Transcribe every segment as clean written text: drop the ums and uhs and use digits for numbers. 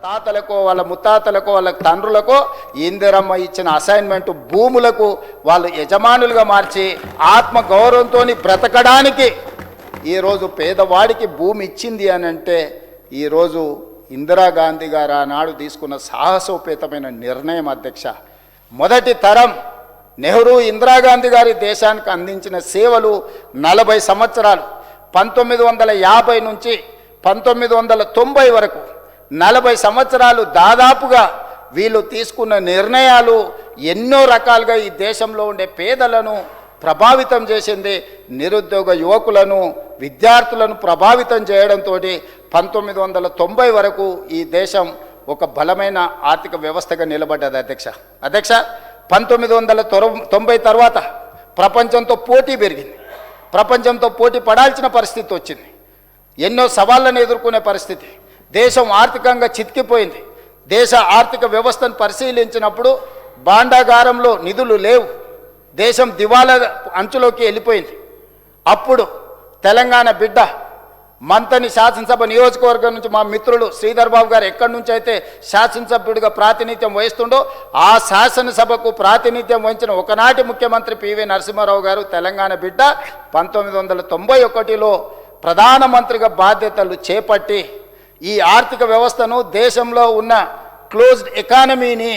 తాతలకో వాళ్ళ ముత్తాతలకో వాళ్ళ తండ్రులకో ఇందిరమ్మ ఇచ్చిన అసైన్మెంట్ భూములకు వాళ్ళు యజమానులుగా మార్చి ఆత్మ గౌరవంతో బ్రతకడానికి ఈరోజు పేదవాడికి భూమి ఇచ్చింది అని అంటే ఈరోజు ఇందిరాగాంధీ గారు ఆనాడు తీసుకున్న సాహసోపేతమైన నిర్ణయం అధ్యక్ష. మొదటి తరం నెహ్రూ ఇందిరాగాంధీ గారి దేశానికి అందించిన సేవలు 40 సంవత్సరాలు 1950 నుంచి 1990 వరకు 40 సంవత్సరాలు దాదాపుగా వీళ్ళు తీసుకున్న నిర్ణయాలు ఎన్నో రకాలుగా ఈ దేశంలో ఉండే పేదలను ప్రభావితం చేసింది. నిరుద్యోగ యువకులను విద్యార్థులను ప్రభావితం చేయడంతో 1990 వరకు ఈ దేశం ఒక బలమైన ఆర్థిక వ్యవస్థగా నిలబడ్డది అధ్యక్ష. 1990 తర్వాత ప్రపంచంతో పోటీ పెరిగింది. ప్రపంచంతో పోటీ పడాల్సిన పరిస్థితి వచ్చింది. ఎన్నో సవాళ్ళను ఎదుర్కొనే పరిస్థితి. దేశం ఆర్థికంగా చితికిపోయింది. దేశ ఆర్థిక వ్యవస్థను పరిశీలించినప్పుడు భాండాగారంలో నిధులు లేవు. దేశం దివాలా అంచులోకి వెళ్ళిపోయింది. అప్పుడు తెలంగాణ బిడ్డ మంతని శాసనసభ నియోజకవర్గం నుంచి మా మిత్రులు శ్రీధర్ బాబు గారు ఎక్కడి నుంచి అయితే శాసనసభ్యుడిగా ప్రాతినిధ్యం వహిస్తుండో ఆ శాసనసభకు ప్రాతినిధ్యం వహించిన ఒకనాటి ముఖ్యమంత్రి పివి నరసింహారావు గారు తెలంగాణ బిడ్డ 1991లో ప్రధానమంత్రిగా బాధ్యతలు చేపట్టి ఈ ఆర్థిక వ్యవస్థను దేశంలో ఉన్న క్లోజ్డ్ ఎకానమీని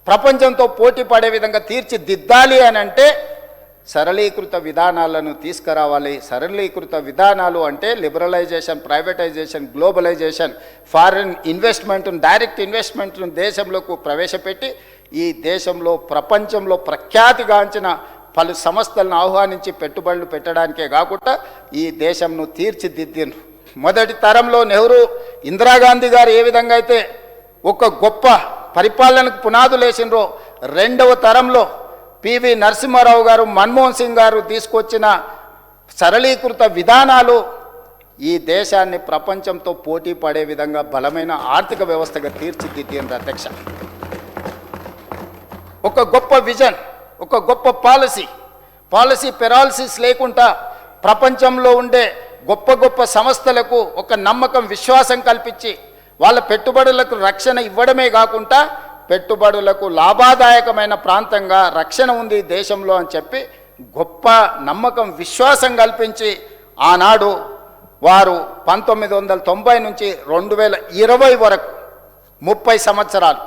ప్రపంచంతో పోటీ పడే విధంగా తీర్చిదిద్దాలి అని అంటే సరళీకృత విధానాలను తీసుకురావాలి. సరళీకృత విధానాలు అంటే లిబరలైజేషన్, ప్రైవేటైజేషన్, గ్లోబలైజేషన్, ఫారిన్ ఇన్వెస్ట్మెంట్ను, డైరెక్ట్ ఇన్వెస్ట్మెంట్ను దేశంలోకి ప్రవేశపెట్టి ఈ దేశంలో ప్రపంచంలో ప్రఖ్యాతిగాంచిన పలు సంస్థలను ఆహ్వానించి పెట్టుబడులు పెట్టడానికే కాకుండా ఈ దేశంను తీర్చిదిద్దిండ్రు. మొదటి తరంలో నెహ్రూ ఇందిరాగాంధీ గారు ఏ విధంగా అయితే ఒక గొప్ప పరిపాలనకు పునాదులు వేసిండ్రో రెండవ తరంలో పివి నరసింహారావు గారు, మన్మోహన్ సింగ్ గారు తీసుకొచ్చిన సరళీకృత విధానాలు ఈ దేశాన్ని ప్రపంచంతో పోటీ పడే విధంగా బలమైన ఆర్థిక వ్యవస్థగా తీర్చిదిద్దిండ్రు అధ్యక్ష. ఒక గొప్ప విజన్, ఒక గొప్ప పాలసీ పెరాలసిస్ లేకుండా ప్రపంచంలో ఉండే గొప్ప గొప్ప సంస్థలకు ఒక నమ్మకం, విశ్వాసం కల్పించి వాళ్ళ పెట్టుబడులకు రక్షణ ఇవ్వడమే కాకుండా పెట్టుబడులకు లాభదాయకమైన ప్రాంతంగా రక్షణ ఉంది దేశంలో అని చెప్పి గొప్ప నమ్మకం, విశ్వాసం కల్పించి ఆనాడు వారు 1990 నుంచి 2020 వరకు 30 సంవత్సరాలు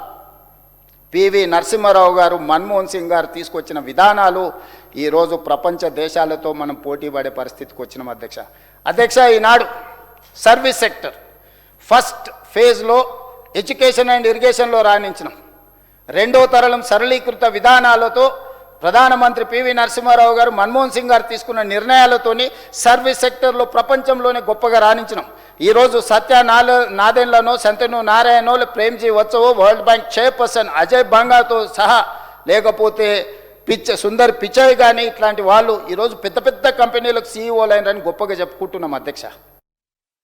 పివి నరసింహారావు గారు, మన్మోహన్ సింగ్ గారు తీసుకొచ్చిన విధానాలు ఈరోజు ప్రపంచ దేశాలతో మనం పోటీ పడే పరిస్థితికి వచ్చినాం అధ్యక్ష. ఈనాడు సర్వీస్ సెక్టర్ ఫస్ట్ ఫేజ్లో ఎడ్యుకేషన్ అండ్ ఇరిగేషన్లో రాణించినాం. రెండవ తరం సరళీకృత విధానాలతో ప్రధానమంత్రి పివి నరసింహారావు గారు, మన్మోహన్ సింగ్ గారు తీసుకున్న నిర్ణయాలతోని సర్వీస్ సెక్టర్లో ప్రపంచంలోనే గొప్పగా రాణించినాం. ఈరోజు సత్య నాదెన్లనో, శంతను నారాయణో, ప్రేమ్జీ వచ్చవో, వరల్డ్ బ్యాంక్ చైర్పర్సన్ అజయ్ బంగాతో సహా లేకపోతే సుందర్ పిచాయ్ కానీ ఇట్లాంటి వాళ్ళు ఈరోజు పెద్ద పెద్ద కంపెనీలకు సీఈఓలు అయినారని గొప్పగా చెప్పుకుంటున్నాం అధ్యక్ష.